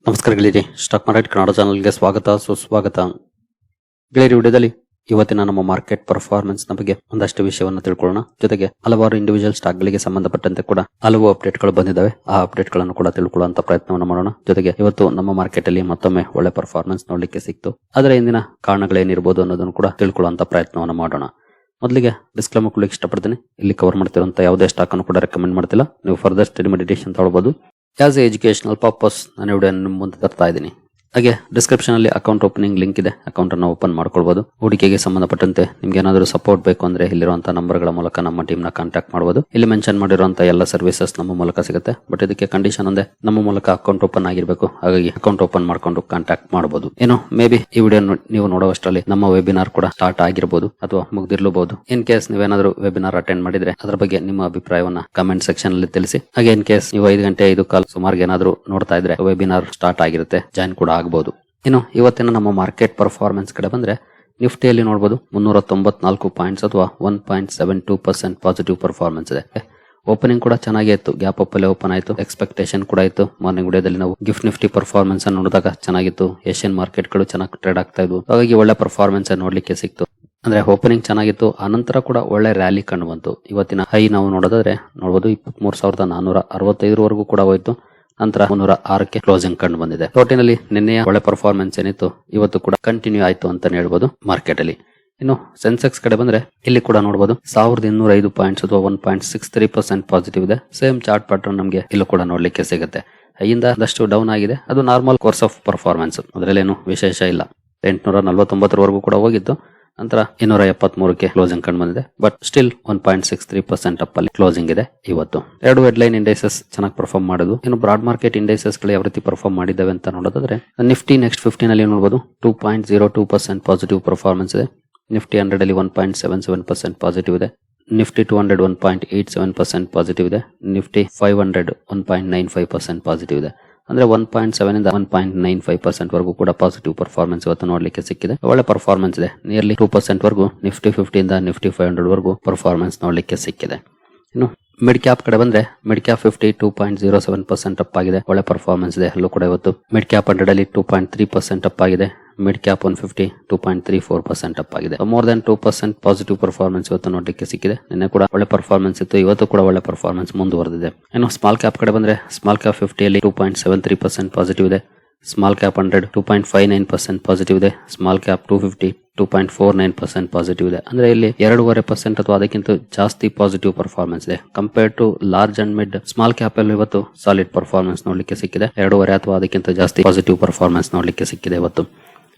ನಮಸ್ಕಾರ ಗೆಳೆಯರಿ, stock market Kannada ಚಾನಲ್ಗೆ ಸ್ವಾಗತ ಸುಸ್ವಾಗತ. ಗೆಳೆಯರಿ, ವಿಡಿಯೋದಲ್ಲಿ ಇವತ್ತಿನ ನಮ್ಮ ಮಾರ್ಕೆಟ್ ಪರ್ಫಾರ್ಮೆನ್ಸ್ ನ ಬಗ್ಗೆ ಒಂದಷ್ಟು ವಿಷಯವನ್ನು ತಿಳ್ಕೊಳ್ಳೋಣ. ಜೊತೆಗೆ ಹಲವಾರು ಇಂಡಿವಿಜುವಲ್ ಸ್ಟಾಕ್ ಗಳಿಗೆ ಸಂಬಂಧಪಟ್ಟಂತೆ ಕೂಡ ಹಲವು ಅಪ್ಡೇಟ್ ಗಳು ಬಂದಿದ್ದಾವೆ. ಆ ಅಪ್ಡೇಟ್ ಗಳನ್ನು ಕೂಡ ತಿಳ್ಕೊಳ್ಳುವಂತ ಪ್ರಯತ್ನವನ್ನು ಮಾಡೋಣ. ಜೊತೆಗೆ ಇವತ್ತು ನಮ್ಮ ಮಾರ್ಕೆಟ್ ಅಲ್ಲಿ ಮತ್ತೊಮ್ಮೆ ಒಳ್ಳೆ ಪರ್ಫಾರ್ಮೆನ್ಸ್ ನೋಡ್ಲಿಕ್ಕೆ ಸಿಕ್ತು. ಅದರ ಹಿಂದಿನ ಕಾರಣಗಳೇನಿರಬಹುದು ಅನ್ನೋದನ್ನು ಕೂಡ ತಿಳ್ಕೊಳ್ಳುವಂತ ಪ್ರಯತ್ನವನ್ನು ಮಾಡೋಣ. ಮೊದಲಿಗೆ ಡಿಸ್ಕ್ಲೇಮರ್ ಕೊಡ್ಲಿಕ್ಕೆ ಇಷ್ಟಪಡ್ತೀನಿ. ಇಲ್ಲಿ ಕವರ್ ಮಾಡ್ತಿರುವಂತ ಯಾವುದೇ ಸ್ಟಾಕ್ ಅನ್ನು ಕೂಡ ರೆಕಮೆಂಡ್ ಮಾಡ್ತಿಲ್ಲ. ನೀವು ಫರ್ದರ್ ಸ್ಟಡಿ ಮೆಡಿಟೇಷನ್ ತಗೊಳ್ಬಹುದು. ಆಸ್ ಎ ಎಜುಕೇಶನಲ್ ಪರ್ಪಸ್ ನಾನು ವಿಡಿಯೋ ನಿಮ್ಮ ಮುಂದೆ ತರ್ತಾ ಇದ್ದೀನಿ. ಹಾಗೆ ಡಿಸ್ಕ್ರಿಪ್ಷನ್ ಅಲ್ಲಿ ಅಕೌಂಟ್ ಓಪನಿಂಗ್ ಲಿಂಕ್ ಇದೆ. ಅಕೌಂಟ್ ಅನ್ನು ಓಪನ್ ಮಾಡ್ಕೊಳ್ಬಹುದು. ಹೂಡಿಕೆಗೆ ಸಂಬಂಧಪಟ್ಟಂತೆ ನಿಮ್ಗೆ ಏನಾದರೂ ಸಪೋರ್ಟ್ ಬೇಕು ಅಂದ್ರೆ ಇಲ್ಲಿರುವಂತಹ ನಂಬರ್ಗಳ ಮೂಲಕ ನಮ್ಮ ಟೀಮ್ ನ ಕಾಂಟ್ಯಾಕ್ಟ್ ಮಾಡಬಹುದು. ಇಲ್ಲಿ ಮೆನ್ಷನ್ ಮಾಡಿರುವಂತಹ ಎಲ್ಲ ಸರ್ವಿಸಸ್ ನಮ್ಮ ಮೂಲಕ ಸಿಗುತ್ತೆ. ಬಟ್ ಇದಕ್ಕೆ ಕಂಡೀಷನ್ ಒಂದೇ, ನಮ್ಮ ಮೂಲಕ ಅಕೌಂಟ್ ಓಪನ್ ಆಗಿರಬೇಕು. ಹಾಗಾಗಿ ಅಕೌಂಟ್ ಓಪನ್ ಮಾಡ್ಕೊಂಡು ಕಾಂಟ್ಯಾಕ್ಟ್ ಮಾಡಬಹುದು. ಏನೋ ಮೇ ಬಿ ಈ ವಿಡಿಯೋ ನೀವು ನೋಡುವಷ್ಟರಲ್ಲಿ ನಮ್ಮ ವೆಬಿನಾರ್ ಕೂಡ ಸ್ಟಾರ್ಟ್ ಆಗಿರಬಹುದು ಅಥವಾ ಮುಗ್ದಿರ್ಲಬಹುದು. ಇನ್ ಕೇಸ್ ನೀವೇನಾದ್ರೂ ವೆಬಿನಾರ್ ಅಟೆಂಡ್ ಮಾಡಿದ್ರೆ ಅದರ ಬಗ್ಗೆ ನಿಮ್ಮ ಅಭಿಪ್ರಾಯವನ್ನ ಕಮೆಂಟ್ ಸೆಕ್ಷನ್ ಅಲ್ಲಿ ತಿಳಿಸಿ. ಹಾಗೆ ಇನ್ ಕೇಸ್ ನೀವು 5 ಗಂಟೆ 5 ಕಾಲ್ ಸುಮಾರು ಏನಾದ್ರೂ ನೋಡ್ತಾ ಇದ್ರೆ ವೆಬಿನಾರ್ ಸ್ಟಾರ್ಟ್ ಆಗಿರುತ್ತೆ, ಜಾಯಿನ್ ಕೂಡ ಆಗಬಹುದು. ಇನ್ನು ಇವತ್ತಿನ ನಮ್ಮ ಮಾರ್ಕೆಟ್ ಪರ್ಫಾರ್ಮೆನ್ಸ್ ಕಡೆ ಬಂದ್ರೆ ನಿಫ್ಟಿಯಲ್ಲಿ ನೋಡಬಹುದು 394 ಪಾಯಿಂಟ್ಸ್ ಅಥವಾ 1.72% ಪಾಸಿಟಿವ್ ಪರ್ಫಾರ್ಮೆನ್ಸ್ ಇದೆ. ಓಪನಿಂಗ್ ಕೂಡ ಚೆನ್ನಾಗೇ ಇತ್ತು, ಗ್ಯಾಪ್ ಅಪ್ ಅಲ್ಲಿ ಓಪನ್ ಆಯಿತು, ಎಕ್ಸ್ಪೆಕ್ಟೇಷನ್ ಕೂಡ ಇತ್ತು. ಮಾರ್ನಿಂಗ್ ವಿಡಿಯೋದಲ್ಲಿ ನಾವು ಗಿಫ್ಟ್ ನಿಫ್ಟಿ ಪರ್ಫಾರ್ಮೆನ್ಸ್ ಅನ್ನು ನೋಡಿದಾಗ ಚೆನ್ನಾಗಿತ್ತು. ಏಷ್ಯನ್ ಮಾರ್ಕೆಟ್ ಗಳು ಚೆನ್ನಾಗಿ ಟ್ರೇಡ್ ಆಗ್ತಾ ಇದ್ವು. ಹಾಗಾಗಿ ಒಳ್ಳೆ ಪರ್ಫಾರ್ಮೆನ್ಸ್ ನೋಡ್ಲಿಕ್ಕೆ ಸಿಕ್ತು. ಅಂದ್ರೆ ಓಪನಿಂಗ್ ಚೆನ್ನಾಗಿತ್ತು, ಆನಂತರ ಕೂಡ ಒಳ್ಳೆ ರ್ಯಾಲಿ ಕಂಡು ಬಂತು. ಇವತ್ತಿನ ಹೈ ನಾವು ನೋಡೋದಾದ್ರೆ ನೋಡಬಹುದು 23,465 ವರೆಗೂ ಕೂಡ ಹೋಯ್ತು. ನಂತರ 306ಕ್ಕೆ ಕ್ಲೋಸಿಂಗ್ ಕಂಡು ಬಂದಿದೆ. ಟೋಟಲಿ ನಿನ್ನೆಯ ಒಳ್ಳೆ ಪರ್ಫಾರ್ಮೆನ್ಸ್ ಏನಿತ್ತು ಇವತ್ತು ಕೂಡ ಕಂಟಿನ್ಯೂ ಆಯ್ತು ಅಂತ ಹೇಳ್ಬೋದು ಮಾರ್ಕೆಟ್ ಅಲ್ಲಿ. ಇನ್ನು ಸೆನ್ಸೆಕ್ಸ್ ಕಡೆ ಬಂದ್ರೆ ಇಲ್ಲಿ ಕೂಡ ನೋಡಬಹುದು 1205 ಪಾಯಿಂಟ್ಸ್ ಅಥವಾ 1.63% ಪಾಸಿಟಿವ್ ಇದೆ. ಸೇಮ್ ಚಾರ್ಟ್ ಪ್ಯಾಟರ್ನ್ ನಮಗೆ ಇಲ್ಲೂ ಕೂಡ ನೋಡ್ಲಿಕ್ಕೆ ಸಿಗುತ್ತೆ. ಹೈಯಿಂದ ಆದಷ್ಟು ಡೌನ್ ಆಗಿದೆ, ಅದು ನಾರ್ಮಲ್ ಕೋರ್ಸ್ ಆಫ್ ಪರ್ಫಾರ್ಮೆನ್ಸ್, ಅದರಲ್ಲೇನು ವಿಶೇಷ ಇಲ್ಲ. 849 ವರೆಗೂ ಕೂಡ ಹೋಗಿತ್ತು. ನಂತರ 273ಕ್ಕೆ ಕ್ಲೋಸಿಂಗ್ ಕಂಡು ಬಂದಿದೆ. ಬಟ್ ಸ್ಟಿಲ್ 1.63% ಅಪ್ ಅಲ್ಲಿ ಕ್ಲೋಸಿಂಗ್ ಇದೆ ಇವತ್ತು. 2 ಹೆಡ್ಲೈನ್ ಇಂಡೈಸಸ್ ಚೆನ್ನಾಗಿ ಪರ್ಫಾರ್ಮ್ ಮಾಡುದು. ಇನ್ನು ಬ್ರಾಡ್ ಮಾರ್ಕೆಟ್ ಇಂಡೈಸಸ್ ಗಳು ಯಾವ ರೀತಿ ಪರ್ಫಾರ್ಮ್ ಮಾಡಿದ್ದಾವೆ ಅಂತ ನೋಡೋದಾದ್ರೆ ನಿಫ್ಟಿ ನೆಕ್ಸ್ಟ್ 15 ನಲ್ಲಿ ನೋಡಬಹುದು 2.02% ಪಾಸಿಟಿವ್ ಪರ್ಫಾರ್ಮೆನ್ಸ್ ಇದೆ. ನಿಫ್ಟಿ 100 ಅಲ್ಲಿ 1.77% ಪಾಸಿಟಿವ್ ಇದೆ. ನಿಫ್ಟಿ 200 1.87% ಪಾಸಿಟಿವ್ ಇದೆ. ನಿಫ್ಟಿ 500 1.95% ಪಾಸಿಟಿವ್ ಇದೆ. ಅಂದ್ರೆ 1.7 ಇಂದ 1.95% ವರೆಗೂ ಕೂಡ ಪಾಸಿಟಿವ್ ಪರ್ಫಾರ್ಮೆನ್ಸ್ ಇವತ್ತು ನೋಡ್ಲಿಕ್ಕೆ ಸಿಕ್ಕಿದೆ. ಒಳ್ಳೆ ಪರ್ಫಾರ್ಮೆನ್ಸ್ ಇದೆ. ನಿಯರ್ಲಿ 2% ವರೆಗೂ ನಿಫ್ಟಿ 50 ಇಂದ ನಿಫ್ಟಿ 500 ವರೆಗೂ ಪರ್ಫಾರ್ಮೆನ್ಸ್ ನೋಡ್ಲಿಕ್ಕೆ ಸಿಕ್ಕಿದೆ. ಇನ್ನು ಮಿಡ್ ಕ್ಯಾಪ್ ಕಡೆ ಬಂದ್ರೆ ಮಿಡ್ ಕ್ಯಾಪ್ 50 2.07% ಅಪ್ ಆಗಿದೆ. ಒಳ್ಳೆ ಪರ್ಫಾರ್ಮೆನ್ಸ್ ಇದೆ ಅಲ್ಲೂ ಕೂಡ ಇವತ್ತು. ಮಿಡ್ ಕ್ಯಾಪ್ 100 ಅಲ್ಲಿ 2.3% ಅಪ್ ಆಗಿದೆ. ಮಿಡ್ ಕ್ಯಾಪ್ 150 2.34% ಅಪ್ ಆಗಿದೆ. ಮೋರ್ ದನ್ 2% ಪಾಸಿಟಿವ್ ಪರ್ಫಾರ್ಮೆನ್ಸ್ ಇವತ್ತು ನೋಡ್ಲಿಕ್ಕೆ ಸಿಕ್ಕಿದೆ. ನಿನ್ನೆ ಕೂಡ ಒಳ್ಳೆ ಪರ್ಫಾರ್ಮೆನ್ಸ್ ಇತ್ತು, ಇವತ್ತು ಕೂಡ ಒಳ್ಳೆ ಪರ್ಫಾರ್ಮೆನ್ಸ್ ಮುಂದುವರೆದಿದೆ. ಇನ್ನು ಸ್ಮಾಲ್ ಕ್ಯಾಪ್ ಕಡೆ ಬಂದ್ರೆ ಸ್ಮಾಲ್ ಕ್ಯಾಪ್ 50 ಅಲ್ಲಿ 2.73% ಪಾಸಿಟಿವ್ ಇದೆ. ಸ್ಮಾಲ್ ಕ್ಯಾಪ್ 100 2.59% ಪಾಸಿಟಿವ್ ಇದೆ. ಸ್ಮಾಲ್ ಕ್ಯಾಪ್ 250 2.49% ಪಾಸಿಟಿವ್ ಇದೆ. ಅಂದ್ರೆ ಇಲ್ಲಿ 2.5% ಅಥವಾ ಅದಕ್ಕಿಂತ ಜಾಸ್ತಿ ಪಾಸಿಟಿವ್ ಪರ್ಫಾರ್ಮೆನ್ಸ್ ಇದೆ compare to large and mid. Small cap ಅಲ್ಲಿ ಇವತ್ತು ಸಾಲಿಡ್ ಪರ್ಫಾರ್ಮೆನ್ಸ್ ನೋಡ್ಲಿಕ್ಕೆ ಸಿಕ್ಕಿದೆ. 2.5 ಅಥವಾ ಅದಕ್ಕಿಂತ ಜಾಸ್ತಿ ಪಾಸಿಟಿವ್ ಪರ್ಫಾರ್ಮೆನ್ಸ್ ನೋಡ್ಲಿಕ್ಕೆ ಸಿಕ್ಕಿದೆ ಇವತ್ತು.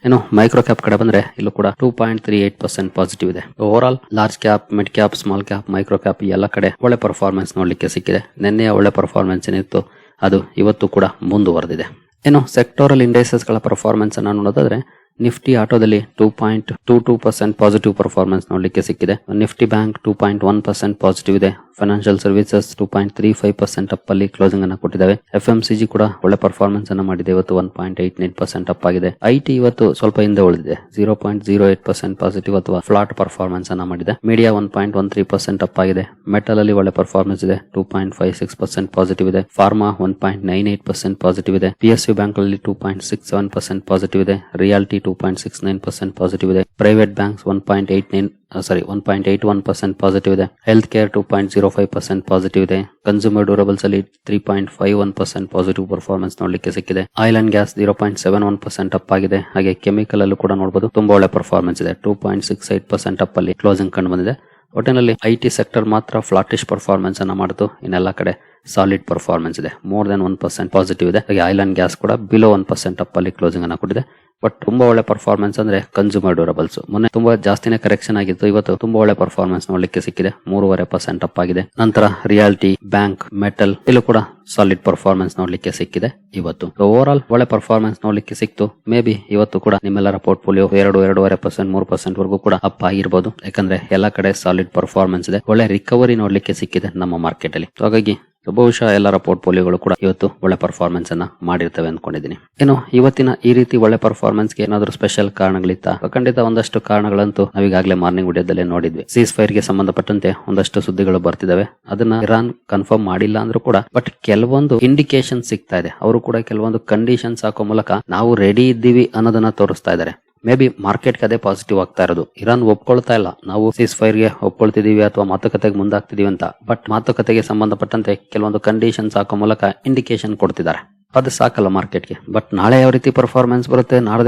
ಇನ್ನು ಮೈಕ್ರೋ ಕ್ಯಾಪ್ ಕಡೆ ಬಂದ್ರೆ ಇಲ್ಲೂ ಕೂಡ 2.38% ಪಾಸಿಟಿವ್ ಇದೆ. Over all large cap, mid cap, small cap, micro cap ಎಲ್ಲ ಕಡೆ ಒಳ್ಳೆ ಪರ್ಫಾರ್ಮೆನ್ಸ್ ನೋಡ್ಲಿಕ್ಕೆ ಸಿಕ್ಕಿದೆ. ನಿನ್ನೆಯ ಒಳ್ಳೆ ಪರ್ಫಾರ್ಮೆನ್ಸ್ ಏನಿತ್ತು ಅದು ಇವತ್ತು ಕೂಡ ಮುಂದುವರೆದಿದೆ. ಇನ್ನು ಸೆಕ್ಟೋರಲ್ ಇಂಡೈಸಸ್ ಗಳ ಪರ್ಫಾರ್ಮೆನ್ಸ್ ಅನ್ನು ನೋಡೋದಾದ್ರೆ ನಿಫ್ಟಿ ಆಟೋದಲ್ಲಿ 2.22% ಪಾಸಿಟಿವ್ ಪರ್ಫಾರ್ಮೆನ್ಸ್ ನೋಡ್ಲಿಕ್ಕೆ ಸಿಕ್ಕಿದೆ. ನಿಫ್ಟಿ ಬ್ಯಾಂಕ್ 2.1% ಪಾಸಿಟಿವ್ ಇದೆ. ಫೈನಾನ್ಷಿಯಲ್ ಸರ್ವಿಸಸ್ 2.35% ಅಪ್ ಅಲ್ಲಿ ಕ್ಲೋಸಿಂಗ್ ಅನ್ನು ಕೊಟ್ಟಿದ್ದಾವೆ. FMCG ಕೂಡ ಒಳ್ಳೆ ಪರ್ಫಾರ್ಮೆನ್ಸ್ ಅನ್ನು ಮಾಡಿದೆ, ಇವತ್ತು 1.89% ಅಪ್ ಆಗಿದೆ. IT ಇವತ್ತು ಸ್ವಲ್ಪ ಹಿಂದೆ ಉಳಿದಿದೆ, 0.08% ಪಾಸಿಟಿವ್ ಅಥವಾ ಫ್ಲಾಟ್ ಪರ್ಫಾರ್ಮೆನ್ಸ್ ಅನ್ನು ಮಾಡಿದೆ. ಮೀಡಿಯಾ 1.13% ಅಪ್ ಆಗಿದೆ. ಮೆಟಲ್ ಅಲ್ಲಿ ಒಳ್ಳೆ ಪರ್ಫಾರ್ಮೆನ್ಸ್ ಇದೆ, 2.56% ಪಾಸಿಟಿವ್ ಇದೆ. ಫಾರ್ಮಾ 1.98% ಪಾಸಿಟಿವ್ ಇದೆ. PSU ಬ್ಯಾಂಕ್ ಅಲ್ಲಿ 2.67% ಪಾಸಿಟಿವ್ ಇದೆ. ರಿಯಾಲಿಟಿ 2.69% ಪಾಸಿಟಿವ್ ಇದೆ. ಪ್ರೈವೇಟ್ ಬ್ಯಾಂಕ್ಸ್ 1.81% ಪಾಸಿಟಿವ್ ಇದೆ. ಹೆಲ್ತ್ ಕೇರ್ 2.05% ಪಾಸಿಟಿವ್ ಇದೆ. ಕನ್ಸ್ಯೂಮರ್ ಡ್ಯೂರಬಲ್ಸ್ ಅಲ್ಲಿ 3.51% ಪಾಸಿಟಿವ್ ಪರ್ಫಾರ್ಮೆನ್ಸ್ ನೋಡ್ಲಿಕ್ಕೆ ಸಿಕ್ಕಿದೆ. ಆಯಿಲ್ ಅಂಡ್ ಗ್ಯಾಸ್ 0.71% ಅಪ್ ಆಗಿದೆ. ಹಾಗೆ ಕೆಮಿಕಲ್ ಅಲ್ಲೂ ಕೂಡ ನೋಡಬಹುದು ತುಂಬಾ ಒಳ್ಳೆ ಪರ್ಫಾರ್ಮೆನ್ಸ್ ಇದೆ, 2.68% ಅಪ್ ಅಲ್ಲಿ ಕ್ಲೋಸಿಂಗ್ ಕಂಡು ಬಂದಿದೆ. ಒಟ್ಟಿನಲ್ಲಿ IT ಸೆಕ್ಟರ್ ಮಾತ್ರ ಫ್ಲಾಟಿಶ್ ಪರ್ಫಾರ್ಮೆನ್ಸ್ ಅನ್ನ ಮಾಡಿತು, ಇನ್ನೆಲ್ಲ ಕಡೆ ಸಾಲಿಡ್ ಪರ್ಫಾರ್ಮೆನ್ಸ್ ಇದೆ. ಮೋರ್ ದನ್ 1% ಪಾಸಿಟಿವ್ ಇದೆ. ಹಾಗೆ ಆಯಿಲ್ ಅಂಡ್ ಗ್ಯಾಸ್ ಕೂಡ ಬಿಲೋ 1% ಅಪ್ ಅಲ್ಲಿ ಕ್ಲೋಸಿಂಗ್ ಅನ್ನ ಕೊಟ್ಟಿದೆ. ಬಟ್ ತುಂಬಾ ಒಳ್ಳೆ ಪರ್ಫಾರ್ಮೆನ್ಸ್ ಅಂದ್ರೆ ಕನ್ಸ್ಯೂಮರ್ ಡ್ಯೂರಬಲ್ಸ್. ಮೊನ್ನೆ ತುಂಬಾ ಜಾಸ್ತಿನೇ ಕರೆಕ್ಷನ್ ಆಗಿತ್ತು, ಇವತ್ತು ತುಂಬಾ ಒಳ್ಳೆ ಪರ್ಫಾರ್ಮೆನ್ಸ್ ನೋಡ್ಲಿಕ್ಕೆ ಸಿಕ್ಕಿದೆ, 3.5% ಅಪ್ ಆಗಿದೆ. ನಂತರ ರಿಯಾಲಿಟಿ, ಬ್ಯಾಂಕ್, ಮೆಟಲ್ ಇಲ್ಲೂ ಕೂಡ ಸಾಲಿಡ್ ಪರ್ಫಾರ್ಮೆನ್ಸ್ ನೋಡ್ಲಿಕ್ಕೆ ಸಿಕ್ಕಿದೆ ಇವತ್ತು. ಓವರ್ ಆಲ್ ಒಳ್ಳೆ ಪರ್ಫಾರ್ಮೆನ್ಸ್ ನೋಡ್ಲಿಕ್ಕೆ ಸಿಕ್ತು. ಮೇ ಬಿ ಇವತ್ತು ಕೂಡ ನಿಮ್ಮೆಲ್ಲರ ಪೋರ್ಟ್ಫೋಲಿಯೋ 2.5% 3% ವರೆಗೂ ಕೂಡ ಅಪ್ ಆಗಿರ್ಬೋದು. ಯಾಕಂದ್ರೆ ಎಲ್ಲಾ ಕಡೆ ಸಾಲಿಡ್ ಪರ್ಫಾರ್ಮೆನ್ಸ್ ಇದೆ, ಒಳ್ಳೆ ರಿಕವರಿ ನೋಡ್ಲಿಕ್ಕೆ ಸಿಕ್ಕಿದೆ ನಮ್ಮ ಮಾರ್ಕೆಟ್ ಅಲ್ಲಿ. ಹಾಗಾಗಿ ಸೊ ಬಹುಶಃ ಎಲ್ಲರ ಪೋರ್ಟ್ಫೋಲಿಯೋಗಳು ಕೂಡ ಇವತ್ತು ಒಳ್ಳೆ ಪರ್ಫಾರ್ಮೆನ್ಸ್ ಅನ್ನ ಮಾಡಿರ್ತವೆ ಅನ್ಕೊಂಡಿದ್ದೀನಿ. ಏನು ಇವತ್ತಿನ ಈ ರೀತಿ ಒಳ್ಳೆ ಪರ್ಫಾರ್ಮೆನ್ಸ್ಗೆ ಏನಾದರೂ ಸ್ಪೆಷಲ್ ಕಾರಣಗಳಿತ್ತ? ಖಂಡಿತ ಒಂದಷ್ಟು ಕಾರಣಗಳಂತೂ ನಾವೀಗಾಗಲೇ ಮಾರ್ನಿಂಗ್ ವಿಡಿಯೋದಲ್ಲೇ ನೋಡಿದ್ವಿ. ಸೀಸ್ ಫೈರ್ ಗೆ ಸಂಬಂಧಪಟ್ಟಂತೆ ಒಂದಷ್ಟು ಸುದ್ದಿಗಳು ಬರ್ತಿದಾವೆ. ಅದನ್ನ ಇರಾನ್ ಕನ್ಫರ್ಮ್ ಮಾಡಿಲ್ಲ ಅಂದ್ರೂ ಕೂಡ ಬಟ್ ಕೆಲವೊಂದು ಇಂಡಿಕೇಶನ್ ಸಿಗ್ತಾ ಇದೆ. ಅವರು ಕೂಡ ಕೆಲವೊಂದು ಕಂಡೀಷನ್ಸ್ ಹಾಕೋ ಮೂಲಕ ನಾವು ರೆಡಿ ಇದ್ದೀವಿ ಅನ್ನೋದನ್ನ ತೋರಿಸ್ತಾ ಇದ್ದಾರೆ. ಮೇ ಬಿ ಮಾರ್ಕೆಟ್ಗೆ ಅದೇ ಪಾಸಿಟಿವ್ ಆಗ್ತಾ ಇರೋದು. ಇರಾನ್ ಒಪ್ಕೊಳ್ತಾ ಇಲ್ಲ ನಾವು ಸೀಸ್ ಫೈರ್ ಗೆ ಒಪ್ಕೊಳ್ತಿದೀವಿ ಅಥವಾ ಮಾತುಕತೆಗೆ ಮುಂದಾಗ್ತಿದೀವಿ ಅಂತ. ಬಟ್ ಮಾತುಕತೆಗೆ ಸಂಬಂಧಪಟ್ಟಂತೆ ಕೆಲವೊಂದು ಕಂಡೀಷನ್ಸ್ ಹಾಕೋ ಮೂಲಕ ಇಂಡಿಕೇಶನ್ ಕೊಡ್ತಿದ್ದಾರೆ. ಅದು ಸಾಕಲ್ಲ ಮಾರ್ಕೆಟ್ಗೆ. ಬಟ್ ನಾಳೆ ಯಾವ ರೀತಿ ಪರ್ಫಾರ್ಮೆನ್ಸ್ ಬರುತ್ತೆ, ನಾಳೆ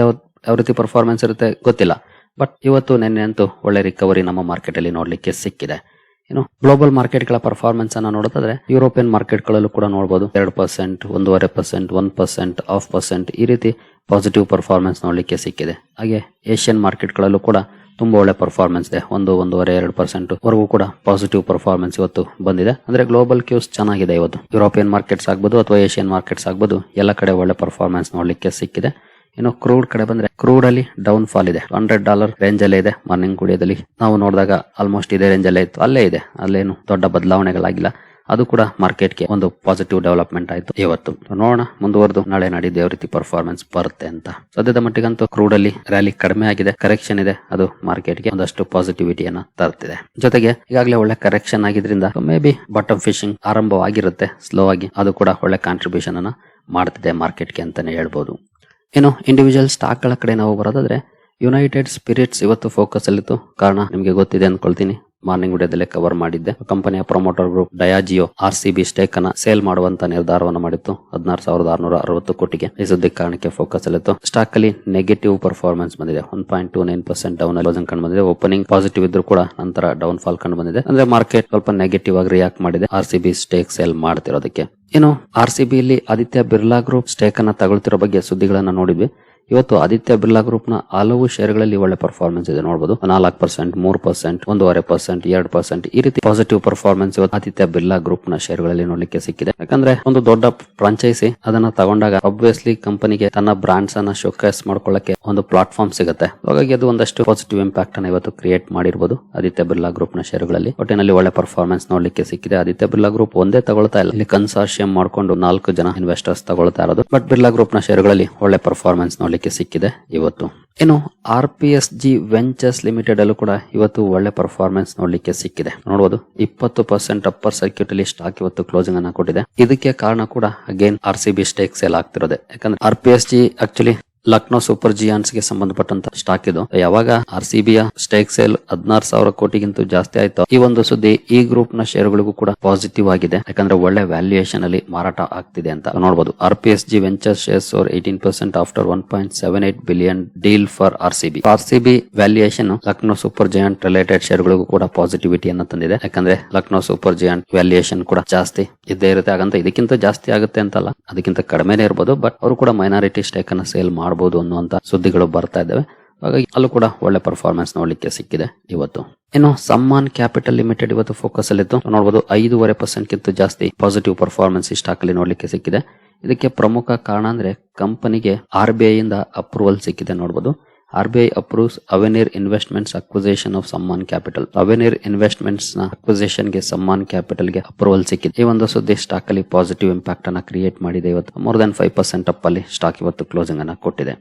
ಯಾವ ರೀತಿ ಪರ್ಫಾರ್ಮೆನ್ಸ್ ಇರುತ್ತೆ ಗೊತ್ತಿಲ್ಲ. ಬಟ್ ಇವತ್ತು ನಿನ್ನೆ ಅಂತೂ ಒಳ್ಳೆ ರಿಕವರಿ ನಮ್ಮ ಮಾರ್ಕೆಟ್ ಅಲ್ಲಿ ನೋಡ್ಲಿಕ್ಕೆ ಸಿಕ್ಕಿದೆ. ಏನು ಗ್ಲೋಬಲ್ ಮಾರ್ಕೆಟ್ ಗಳ ಪರ್ಫಾರ್ಮೆನ್ಸ್ ಅನ್ನ ನೋಡೋದಾದ್ರೆ ಯುರೋಪಿಯನ್ ಮಾರ್ಕೆಟ್ ಗಳಲ್ಲೂ ಕೂಡ ನೋಡಬಹುದು 2%, 1.5%, 1%, 0.5% ಈ ರೀತಿ ಪಾಸಿಟಿವ್ ಪರ್ಫಾರ್ಮೆನ್ಸ್ ನೋಡ್ಲಿಕ್ಕೆ ಸಿಕ್ಕಿದೆ. ಹಾಗೆ ಏಷ್ಯನ್ ಮಾರ್ಕೆಟ್ ಗಳಲ್ಲೂ ಕೂಡ ತುಂಬಾ ಒಳ್ಳೆ ಪರ್ಫಾರ್ಮೆನ್ಸ್ ಇದೆ. 1.5-2% ವರೆಗೂ ಕೂಡ ಪಾಸಿಟಿವ್ ಪರ್ಫಾರ್ಮೆನ್ಸ್ ಇವತ್ತು ಬಂದಿದೆ. ಅಂದ್ರೆ ಗ್ಲೋಬಲ್ ಕ್ಯೂಸ್ ಚೆನ್ನಾಗಿದೆ ಇವತ್ತು. ಯುರೋಪಿಯನ್ ಮಾರ್ಕೆಟ್ಸ್ ಆಗ್ಬೋದು ಅಥವಾ ಏಷ್ಯನ್ ಮಾರ್ಕೆಟ್ಸ್ ಆಗ್ಬೋದು, ಎಲ್ಲ ಕಡೆ ಒಳ್ಳೆ ಪರ್ಫಾರ್ಮೆನ್ಸ್ ನೋಡ್ಲಿಕ್ಕೆ ಸಿಕ್ಕಿದೆ. ಇನ್ನು ಕ್ರೂಡ್ ಕಡೆ ಬಂದ್ರೆ ಕ್ರೂಡ್ ಅಲ್ಲಿ ಡೌನ್ ಫಾಲ್ ಇದೆ. $100 ರೇಂಜ್ ಅಲ್ಲೇ ಇದೆ. ಮಾರ್ನಿಂಗ್ ಕುಡಿಯೋದಲ್ಲಿ ನಾವು ನೋಡಿದಾಗ ಆಲ್ಮೋಸ್ಟ್ ಇದೇ ರೇಂಜ್ ಅಲ್ಲೇ ಇತ್ತು, ಅಲ್ಲೇ ಇದೆ. ಅಲ್ಲೇನು ದೊಡ್ಡ ಬದಲಾವಣೆಗಳಾಗಿಲ್ಲ. ಅದು ಕೂಡ ಮಾರ್ಕೆಟ್ಗೆ ಒಂದು ಪಾಸಿಟಿವ್ ಡೆವಲಪ್ಮೆಂಟ್ ಆಯ್ತು ಇವತ್ತು. ನೋಡೋಣ ಮುಂದುವರೆದು ನಾಳೆ ನಾಡಿದ್ದು ಯಾವ ರೀತಿ ಪರ್ಫಾರ್ಮೆನ್ಸ್ ಬರುತ್ತೆ ಅಂತ. ಸದ್ಯದ ಮಟ್ಟಿಗಂತೂ ಕ್ರೂಡ್ ಅಲ್ಲಿ ರ್ಯಾಲಿ ಕಡಿಮೆ ಆಗಿದೆ, ಕರೆಕ್ಷನ್ ಇದೆ. ಅದು ಮಾರ್ಕೆಟ್ಗೆ ಒಂದಷ್ಟು ಪಾಸಿಟಿವಿಟಿಯನ್ನ ತರ್ತಿದೆ. ಜೊತೆಗೆ ಈಗಾಗಲೇ ಒಳ್ಳೆ ಕರೆಕ್ಷನ್ ಆಗಿದ್ರಿಂದ ಮೇ ಬಿ ಬಾಟಮ್ ಫಿಶಿಂಗ್ ಆರಂಭವಾಗಿರುತ್ತೆ ಸ್ಲೋ ಆಗಿ. ಅದು ಕೂಡ ಒಳ್ಳೆ ಕಾಂಟ್ರಿಬ್ಯೂಷನ್ ಅನ್ನ ಮಾಡ್ತಿದೆ ಮಾರ್ಕೆಟ್ಗೆ ಅಂತಾನೆ ಹೇಳ್ಬೋದು. ಇನ್ನು ಇಂಡಿವಿಜುವಲ್ ಸ್ಟಾಕ್ ಗಳ ಕಡೆ ನಾವು ಬರೋದಾದ್ರೆ ಯುನೈಟೆಡ್ ಸ್ಪಿರಿಟ್ಸ್ ಇವತ್ತು ಫೋಕಸ್ ಅಲ್ಲಿತ್ತು. ಕಾರಣ ನಿಮಗೆ ಗೊತ್ತಿದೆ ಅನ್ಕೊಳ್ತೀನಿ, ಮಾರ್ನಿಂಗ್ ವಿಡಿಯೋದಲ್ಲೇ ಕವರ್ ಮಾಡಿದ್ದೆ. ಕಂಪನಿಯ ಪ್ರಮೋಟರ್ ಗ್ರೂಪ್ ಡಯಾಜಿಯೋ RCB ಸ್ಟೇಕ್ ಅನ್ನ ಸೇಲ್ ಮಾಡುವಂತ ನಿರ್ಧಾರವನ್ನು ಮಾಡಿತ್ತು 16,660 ಕೋಟಿಗೆ. ಈ ಸುದ್ದಿ ಕಾರಣಕ್ಕೆ ಫೋಕಸ್ ಅಲ್ಲಿತ್ತು. ಸ್ಟಾಕ್ ಅಲ್ಲಿ ನೆಗೆಟಿವ್ ಪರ್ಫಾರ್ಮೆನ್ಸ್ ಬಂದಿದೆ. 1.29% ಡೌನ್ ಕ್ಲೋಸಿಂಗ್ ಕಂಡು ಬಂದಿದೆ. ಓಪನಿಂಗ್ ಪಾಸಿಟಿವ್ ಇದ್ರೂ ಕೂಡ ನಂತರ ಡೌನ್ ಫಾಲ್ ಕಂಡು ಬಂದಿದೆ. ಅಂದ್ರೆ ಮಾರ್ಕೆಟ್ ಸ್ವಲ್ಪ ನೆಗೆಟಿವ್ ಆಗಿ ರಿಯಾಕ್ಟ್ ಮಾಡಿದೆ RCB ಸ್ಟೇಕ್ ಸೇಲ್ ಮಾಡ್ತಿರೋದಕ್ಕೆ. ಇನ್ನು RCB ಇಲ್ಲಿ ಆದಿತ್ಯ ಬಿರ್ಲಾ ಗ್ರೂಪ್ ಸ್ಟೇಕ್ ಅನ್ನ ತಗೊಳ್ತಿರೋ ಬಗ್ಗೆ ಸುದ್ದಿಗಳನ್ನ ನೋಡಿದ್ವಿ. ಇವತ್ತು ಆದಿತ್ಯ ಬಿರ್ಲಾ ಗ್ರೂಪ್ ನ ಹಲವು ಷೇರ್ಗಳಲ್ಲಿ ಒಳ್ಳೆ ಪರ್ಫಾರ್ಮೆನ್ಸ್ ಇದೆ ನೋಡಬಹುದು. 4%, 3%, 1.5%, 2% ಈ ರೀತಿ ಪಾಸಿಟಿವ್ ಪರ್ಫಾರ್ಮೆನ್ಸ್ ಇವತ್ತು ಆದಿತ್ಯ ಬಿರ್ಲಾ ಗ್ರೂಪ್ ನ ಷೇರ್ಗಳಲ್ಲಿ ನೋಡ್ಲಿಕ್ಕೆ ಸಿಕ್ಕಿದೆ. ಯಾಕಂದ್ರೆ ಒಂದು ದೊಡ್ಡ ಫ್ರಾಂಚೈಸಿ ಅದನ್ನ ತಗೊಂಡಾಗ ಆಬ್ವಿಯಸ್ಲಿ ಕಂಪನಿಗೆ ತನ್ನ ಬ್ರಾಂಡ್ಸ್ ಅನ್ನ ಶೋಕೇಸ್ ಮಾಡ್ಕೊಳ್ಳಕ್ಕೆ ಒಂದು ಪ್ಲಾಟ್ಫಾರ್ಮ್ ಸಿಗುತ್ತೆ. ಹಾಗಾಗಿ ಅದು ಒಂದಷ್ಟು ಪಾಸಿಟಿವ್ ಇಂಪ್ಯಾಕ್ಟ್ ಅನ್ನ ಇವತ್ತು ಕ್ರಿಯೇಟ್ ಮಾಡಿರಬಹುದು ಆದಿತ್ಯ ಬಿರ್ಲಾ ಗ್ರೂಪ್ ನ ಷೇರುಗಳಲ್ಲಿ. ಒಟ್ಟಿನಲ್ಲಿ ಒಳ್ಳೆ ಪರ್ಫಾರ್ಮೆನ್ಸ್ ನೋಡ್ಲಿಕ್ಕೆ ಸಿಕ್ಕಿದೆ. ಆದಿತ್ಯ ಬಿರ್ಲಾ ಗ್ರೂಪ್ ಒಂದೇ ತಗೊಳ್ತಾ ಇಲ್ಲ, ಇಲ್ಲಿ ಕನ್ಸಾರ್ಷಿಯಂ ಮಾಡ್ಕೊಂಡು 4 ಜನ ಇನ್ವೆಸ್ಟರ್ಸ್ ತಗೊಳ್ತಾ ಇರೋದು. ಬಟ್ ಬಿರ್ಲಾ ಗ್ರೂಪ್ ನ ಷೇರುಗಳಲ್ಲಿ ಒಳ್ಳೆ ಪರ್ಫಾರ್ಮೆನ್ಸ್ ನೋಡ್ಲಿಕ್ಕೆ ಸಿಕ್ಕಿದೆ ಇವತ್ತು. ಇನ್ನು RPSG ವೆಂಚರ್ಸ್ ಲಿಮಿಟೆಡ್ ಅಲ್ಲೂ ಕೂಡ ಇವತ್ತು ಒಳ್ಳೆ ಪರ್ಫಾರ್ಮೆನ್ಸ್ ನೋಡ್ಲಿಕ್ಕೆ ಸಿಕ್ಕಿದೆ. ನೋಡಬಹುದು 20% ಅಪ್ಪರ್ ಸರ್ಕ್ಯೂಟ್ ಅಲ್ಲಿ ಸ್ಟಾಕ್ ಇವತ್ತು ಕ್ಲೋಸಿಂಗ್ ಅನ್ನ ಕೊಟ್ಟಿದೆ. ಇದಕ್ಕೆ ಕಾರಣ ಕೂಡ ಅಗೇನ್ RCB ಸ್ಟೇಕ್ ಸೇಲ್ ಆಗ್ತಿರೋದೆ. ಯಾಕಂದ್ರೆ RPSG ಆಕ್ಚುಲಿ ಲಕ್ನೋ ಸೂಪರ್ ಜಿಯಾಂಟ್ಸ್ ಗೆ ಸಂಬಂಧಪಟ್ಟಂತ ಸ್ಟಾಕ್ ಇದು. ಯಾವಾಗ RCB ಯ ಸ್ಟೇಕ್ ಸೇಲ್ 16,000 ಕೋಟಿಗಿಂತ ಜಾಸ್ತಿ ಆಯ್ತು, ಈ ಒಂದು ಸುದ್ದಿ ಈ ಗ್ರೂಪ್ ನ ಷೇರುಗಳಿಗೂ ಕೂಡ ಪಾಸಿಟಿವ್ ಆಗಿದೆ. ಯಾಕಂದ್ರೆ ಒಳ್ಳೆ ವ್ಯಾಲ್ಯೂಯೇಷನ್ ಅಲ್ಲಿ ಮಾರಾಟ ಆಗ್ತಿದೆ ಅಂತ ನೋಡಬಹುದು. RPSG venture shares 18% after 1.78 billion deal for RCB valuation Lucknow super giant related ಷೇರುಗಳಿಗೂ ಕೂಡ ಪಾಸಿಟಿವಿಟಿಯನ್ನ ತಂದಿದೆ. ಯಾಕಂದ್ರೆ ಲಕ್ನೋ ಸೂಪರ್ ಜಿಯಾಂಟ್ ವ್ಯಾಲ್ಯೂಯೇಷನ್ ಕೂಡ ಜಾಸ್ತಿ ಇದ್ದೇ ಇರುತ್ತೆ. ಹಾಗಂತ ಇದಕ್ಕಿಂತ ಜಾಸ್ತಿ ಆಗುತ್ತೆ ಅಂತಲ್ಲ, ಅದಕ್ಕಿಂತ ಕಡಿಮೆನೇ ಇರಬಹುದು. ಬಟ್ ಅವರು ಕೂಡ ಮೈನಾರಿಟಿ ಸ್ಟೇಕ್ ಅನ್ನ ಸೇಲ್ ಮಾಡಬಹುದು ಅನ್ನುವಂತ ಸುದ್ದಿಗಳು ಬರ್ತಾ ಇದ್ದಾವೆ. ಹಾಗಾಗಿ ಅಲ್ಲೂ ಕೂಡ ಒಳ್ಳೆ ಪರ್ಫಾರ್ಮೆನ್ಸ್ ನೋಡ್ಲಿಕ್ಕೆ ಸಿಕ್ಕಿದೆ ಇವತ್ತು. ಇನ್ನು ಸಮ್ಮಾನ್ ಕ್ಯಾಪಿಟಲ್ ಲಿಮಿಟೆಡ್ ಇವತ್ತು ಫೋಕಸ್ ಅಲ್ಲಿತ್ತು. ನೋಡಬಹುದು 5.5% ಗಿಂತ ಜಾಸ್ತಿ ಪಾಸಿಟಿವ್ ಪರ್ಫಾರ್ಮೆನ್ಸ್ ಈ ಸ್ಟಾಕ್ ಅಲ್ಲಿ ನೋಡ್ಲಿಕ್ಕೆ ಸಿಕ್ಕಿದೆ. ಇದಕ್ಕೆ ಪ್ರಮುಖ ಕಾರಣ ಅಂದ್ರೆ ಕಂಪನಿಗೆ RBI ಇಂದ ಅಪ್ರೂವಲ್ ಸಿಕ್ಕಿದೆ. ನೋಡಬಹುದು RBI approves Avenir Investments acquisition of Sammaan Capital. Avenir Investments ನ ಅಕ್ವಿಸಿಷನ್ ಗೆ ಸಮ್ಮಾನ್ ಕ್ಯಾಪಿಟಲ್ ಗೆ ಅಪ್ರೂವಲ್ ಸಿಕ್ಕಿದೆ. ಈ ಒಂದು ಸುದ್ದಿ ಸ್ಟಾಕ್ ಅಲ್ಲಿ ಪಾಸಿಟಿವ್ ಇಂಪ್ಯಾಕ್ಟ್ ಅನ್ನ ಕ್ರಿಯೇಟ್ ಮಾಡಿದೆ. ಇವತ್ತು ಮೋರ್ ದನ್ 5% ಅಪ್ ಅಲ್ಲಿ ಸ್ಟಾಕ್ ಇವತ್ತು ಕ್ಲೋಸಿಂಗ್ ಅನ್ನ ಕೊಟ್ಟಿದೆ.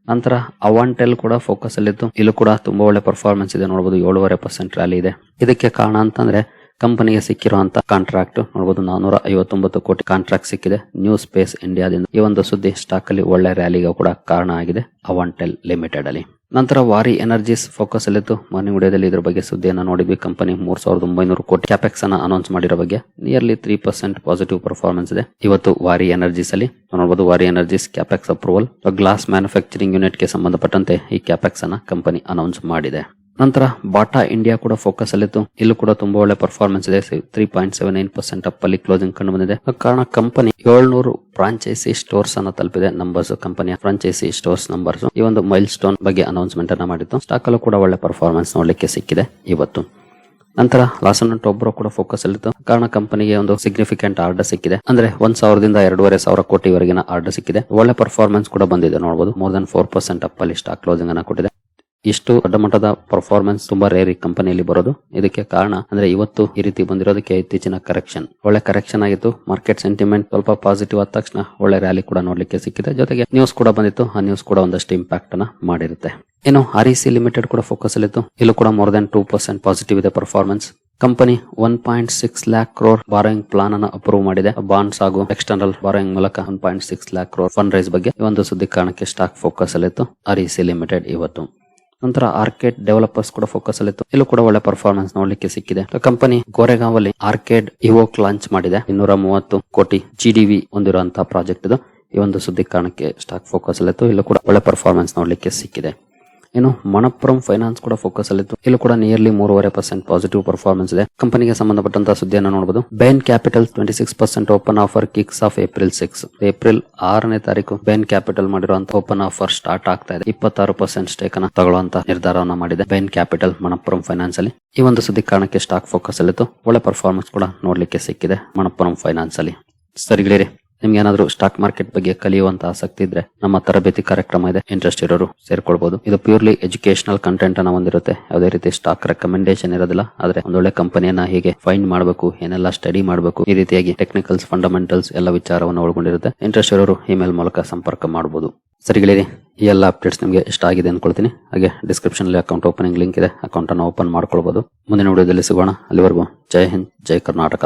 ನಂತರ ಅವಾಂಟೆಲ್ ಕೂಡ ಫೋಕಸ್ ಅಲ್ಲಿತ್ತು. ಇಲ್ಲೂ ಕೂಡ ತುಂಬಾ ಒಳ್ಳೆ ಪರ್ಫಾರ್ಮೆನ್ಸ್ ಇದೆ. ನೋಡಬಹುದು 7.5% ರ್ಯಾಲಿ ಇದೆ. ಇದಕ್ಕೆ ಕಾರಣ ಅಂತಂದ್ರೆ ಕಂಪನಿಗೆ ಸಿಕ್ಕಿರುವಂತ ಕಾಂಟ್ರಾಕ್ಟ್ ನೋಡಬಹುದು 459 ಕೋಟಿ ಕಾಂಟ್ರಾಕ್ಟ್ ಸಿಕ್ಕಿದೆ ನ್ಯೂ ಸ್ಪೇಸ್ ಇಂಡಿಯಾದಿಂದ. ಈ ಒಂದು ಸುದ್ದಿ ಸ್ಟಾಕ್ ಅಲ್ಲಿ ಒಳ್ಳೆ ರ್ಯಾಲಿಗೆ ಕೂಡ ಕಾರಣ ಆಗಿದೆ ಅವಾಂಟೆಲ್ ಲಿಮಿಟೆಡ್ ಅಲ್ಲಿ. ನಂತರ ವಾರಿ ಎನರ್ಜೀಸ್ ಫೋಕಸ್ ಅಲ್ಲಿತ್ತು. ಮಾರ್ನಿಂಗ್ ವಿಡಿಯೋದಲ್ಲಿ ಇದ್ರ ಬಗ್ಗೆ ಸುದ್ದಿಯನ್ನ ನೋಡಿದ್ವಿ. ಕಂಪನಿ 3,900 ಕೋಟಿ ಕ್ಯಾಪೆಕ್ಸ್ ಅನ್ನ ಅನೌನ್ಸ್ ಮಾಡಿರೋ ಬಗ್ಗೆ ನಿಯರ್ಲಿ 3% ಪಾಸಿಟಿವ್ ಪರ್ಫಾರ್ಮೆನ್ಸ್ ಇದೆ ಇವತ್ತು ವಾರಿ ಎನರ್ಜೀಸ್ ಅಲ್ಲಿ. ನೋಡಬಹುದು ವಾರಿ energies capex approval glass manufacturing unit ಗೆ ಸಂಬಂಧಪಟ್ಟಂತೆ ಈ ಕ್ಯಾಪೆಕ್ಸ್ ಅನ್ನ ಕಂಪನಿ ಅನೌನ್ಸ್ ಮಾಡಿದೆ. ನಂತರ ಬಾಟಾ ಇಂಡಿಯಾ ಕೂಡ ಫೋಕಸ್ ಅಲ್ಲಿತ್ತು. ಇಲ್ಲೂ ಕೂಡ ತುಂಬಾ ಒಳ್ಳೆ ಪರ್ಫಾರ್ಮೆನ್ಸ್ ಇದೆ. 3.79% ಅಪ್ ಅಲ್ಲಿ ಕ್ಲೋಸಿಂಗ್ ಕಂಡು ಬಂದಿದೆ. ಕಾರಣ ಕಂಪನಿ 700 ಫ್ರಾಂಚೈಸಿ ಸ್ಟೋರ್ಸ್ ಅನ್ನ ತಲುಪಿದೆ. ನಂಬರ್ಸ್ ಕಂಪನಿಯ ಫ್ರಾಂಚೈಸಿ ಸ್ಟೋರ್ಸ್ ನಂಬರ್ಸ್. ಈ ಒಂದು ಮೈಲ್ ಸ್ಟೋನ್ ಬಗ್ಗೆ ಅನೌನ್ಸ್ಮೆಂಟ್ ಅನ್ನ ಮಾಡಿತ್ತು. ಸ್ಟಾಕ್ ಅಲ್ಲೂ ಕೂಡ ಒಳ್ಳೆ ಪರ್ಫಾರ್ಮೆನ್ಸ್ ನೋಡ್ಲಿಕ್ಕೆ ಸಿಕ್ಕಿದೆ ಇವತ್ತು. ನಂತರ ಲಾಸನ್ ಅಂಡ್ ಟೊಬ್ರೊ ಕೂಡ ಫೋಕಸ್ ಅಲ್ಲಿತ್ತು. ಕಾರಣ ಕಂಪನಿಗೆ ಒಂದು ಸಿಗ್ನಿಫಿಕೆಂಟ್ ಆರ್ಡರ್ ಸಿಕ್ಕಿದೆ. ಅಂದ್ರೆ 1,000 ದಿಂದ 2,500 ಕೋಟಿವರೆಗಿನ ಆರ್ಡರ್ ಸಿಕ್ಕಿದೆ. ಒಳ್ಳೆ ಪರ್ಫಾರ್ಮೆನ್ಸ್ ಕೂಡ ಬಂದಿದೆ. ನೋಡಬಹುದು ಮೋರ್ ದನ್ 4% ಅಪ್ ಅಲ್ಲಿ ಸ್ಟಾಕ್ ಕ್ಲೋಸಿಂಗ್ ಅನ್ನ ಕೊಟ್ಟಿದೆ. ಇಷ್ಟು ದೊಡ್ಡ ಮಟ್ಟದ ಪರ್ಫಾರ್ಮೆನ್ಸ್ ತುಂಬಾ ರೇರ್ ಈ ಕಂಪನಿಯಲ್ಲಿ ಬರೋದು. ಇದಕ್ಕೆ ಕಾರಣ ಅಂದ್ರೆ ಇವತ್ತು ಈ ರೀತಿ ಬಂದಿರೋದಕ್ಕೆ ಇತ್ತೀಚಿನ ಕರೆಕ್ಷನ್ ಒಳ್ಳೆ ಕರೆಕ್ಷನ್ ಆಗಿತ್ತು. ಮಾರ್ಕೆಟ್ ಸೆಂಟಿಮೆಂಟ್ ಸ್ವಲ್ಪ ಪಾಸಿಟಿವ್ ಆದ ತಕ್ಷಣ ಒಳ್ಳೆ ರ್ಯಾಲಿ ಕೂಡ ನೋಡ್ಲಿಕ್ಕೆ ಸಿಕ್ಕಿದೆ. ಜೊತೆಗೆ ನ್ಯೂಸ್ ಕೂಡ ಬಂದಿತ್ತು. ಆ ನ್ಯೂಸ್ ಕೂಡ ಒಂದಷ್ಟು ಇಂಪ್ಯಾಕ್ಟ್ ಅನ್ನ ಮಾಡಿರುತ್ತೆ. ಇನ್ನು REC ಲಿಮಿಟೆಡ್ ಕೂಡ ಫೋಕಸ್ ಅಲ್ಲಿತ್ತು. ಇಲ್ಲೂ ಕೂಡ ಮೋರ್ ದನ್ 2% ಪಾಸಿಟಿವ್ ಇದೆ performance. Company 1.6 lakh crore borrowing plan ಅನ್ನು ಅಪ್ರೂವ್ ಮಾಡಿದೆ. ಬಾಂಡ್ಸ್ ಹಾಗೂ ಎಕ್ಸ್ಟರ್ನಲ್ ಬಾರೋಯಿಂಗ್ ಮೂಲಕ 1.6 lakh crore ಫಂಡ್ ರೈಸ್ ಬಗ್ಗೆ ಈ ಒಂದು ಸುದ್ದಿ ಕಾರಣಕ್ಕೆ ಸ್ಟಾಕ್ ಫೋಕಸ್ ಅಲ್ಲಿತ್ತು REC ಲಿಮಿಟೆಡ್ ಇವತ್ತು. ನಂತರ ಆರ್ಕೇಡ್ ಡೆವಲಪರ್ಸ್ ಕೂಡ ಫೋಕಸ್ ಅಲ್ಲಿತ್ತು. ಇಲ್ಲೂ ಕೂಡ ಒಳ್ಳೆ ಪರ್ಫಾರ್ಮೆನ್ಸ್ ನೋಡ್ಲಿಕ್ಕೆ ಸಿಕ್ಕಿದೆ. ಕಂಪನಿ ಗೋರೆಗಾಂವ್ ಅಲ್ಲಿ ಆರ್ಕೇಡ್ ಇವೋಕ್ ಲಾಂಚ್ ಮಾಡಿದೆ. 230 ಕೋಟಿ GDV ಹೊಂದಿರುವಂತಹ ಪ್ರಾಜೆಕ್ಟ್ ಇದು. ಈ ಒಂದು ಸುದ್ದಿ ಕಾರಣಕ್ಕೆ ಸ್ಟಾಕ್ ಫೋಕಸ್ ಅಲ್ಲಿತ್ತು. ಇಲ್ಲೂ ಕೂಡ ಒಳ್ಳೆ ಪರ್ಫಾರ್ಮೆನ್ಸ್ ನೋಡ್ಲಿಕ್ಕೆ ಸಿಕ್ಕಿದೆ. ಇನ್ನು ಮಣಪ್ಪುರಂ ಫೈನಾನ್ಸ್ ಕೂಡ ಫೋಕಸ್ ಅಲ್ಲಿತ್ತು. ಇಲ್ಲೂ ಕೂಡ ನಿಯರ್ಲಿ 3.5% ಪಾಸಿಟಿವ್ ಪರ್ಫಾರ್ಮೆನ್ಸ್ ಇದೆ. ಕಂಪನಿಗೆ ಸಂಬಂಧಪಟ್ಟಂತಹ ಸುದ್ದಿಯನ್ನು ನೋಡಬಹುದು. Bain Capital 26% open offer kicks off April 6. April 6ನೇ ತಾರೀಕು ಬೈನ್ ಕ್ಯಾಪಿಟಲ್ ಮಾಡಿರುವಂತಹ ಓಪನ್ ಆಫರ್ ಸ್ಟಾರ್ಟ್ ಆಗ್ತಾ ಇದೆ. 26% ಸ್ಟೇಕ್ ಅನ್ನು ತಗೊಳ್ಳುವಂತಹ ನಿರ್ಧಾರವನ್ನು ಮಾಡಿದೆ ಬೈನ್ ಕ್ಯಾಪಿಟಲ್ ಮಣಪ್ಪುರಂ ಫೈನಾನ್ಸ್ ಅಲ್ಲಿ. ಈ ಒಂದು ಸುದ್ದಿ ಕಾರಣಕ್ಕೆ ಸ್ಟಾಕ್ ಫೋಕಸ್ ಅಲ್ಲಿತ್ತು. ಒಳ್ಳೆ ಪರ್ಫಾರ್ಮೆನ್ಸ್ ಕೂಡ ನೋಡ್ಲಿಕ್ಕೆ ಸಿಕ್ಕಿದೆ ಮಣಪ್ಪುರಂ ಫೈನಾನ್ಸ್ ಅಲ್ಲಿ. ಸರಿಗಳಿರಿ, ನಿಮ್ಗೆ ಏನಾದ್ರು ಸ್ಟಾಕ್ ಮಾರ್ಕೆಟ್ ಬಗ್ಗೆ ಕಲಿಯುವಂತ ಆಸಕ್ತಿ ಇದ್ರೆ ನಮ್ಮ ತರಬೇತಿ ಕಾರ್ಯಕ್ರಮ ಇದೆ. ಇಂಟ್ರೆಸ್ಟ್ ಇರೋರು ಸೇರ್ಕೊಳ್ಬಹುದು. ಇದು ಪ್ಯೂರ್ಲಿ ಎಜುಕೇಶನಲ್ ಕಂಟೆಂಟ್ ಅನ್ನ ಹೊಂದಿರುತ್ತೆ. ಯಾವುದೇ ರೀತಿ ಸ್ಟಾಕ್ ರೆಕಮೆಂಡೇಶನ್ ಇರೋದಿಲ್ಲ. ಆದ್ರೆ ಒಂದೊಳ್ಳೆ ಕಂಪನಿಯನ್ನ ಹೇಗೆ ಫೈಂಡ್ ಮಾಡಬೇಕು, ಏನೆಲ್ಲ ಸ್ಟಡಿ ಮಾಡಬೇಕು, ಈ ರೀತಿಯಾಗಿ ಟೆಕ್ನಿಕಲ್ಸ್, ಫಂಡಮೆಂಟಲ್ಸ್ ಎಲ್ಲ ವಿಚಾರವನ್ನು ಒಳಗೊಂಡಿರುತ್ತೆ. ಇಂಟ್ರೆಸ್ಟ್ ಇರೋರು ಇಮೇಲ್ ಮೂಲಕ ಸಂಪರ್ಕ ಮಾಡಬಹುದು. ಸರಿಗಳಿರಿ, ಈ ಎಲ್ಲ ಅಪ್ಡೇಟ್ಸ್ ನಿಮಗೆ ಇಷ್ಟ ಆಗಿದೆ ಅನ್ಕೊಳ್ತೀನಿ. ಹಾಗೆ ಡಿಸ್ಕ್ರಿಪ್ಷನ್ ಅಲ್ಲಿ ಅಕೌಂಟ್ ಓಪನಿಂಗ್ ಲಿಂಕ್ ಇದೆ. ಅಕೌಂಟ್ ಅನ್ನು ಓಪನ್ ಮಾಡ್ಕೊಳ್ಬಹುದು. ಮುಂದಿನ ವಿಡಿಯೋದಲ್ಲಿ ಸಿಗೋಣ. ಅಲ್ಲಿವರೆಗೂ ಜೈ ಹಿಂದ್, ಜೈ ಕರ್ನಾಟಕ.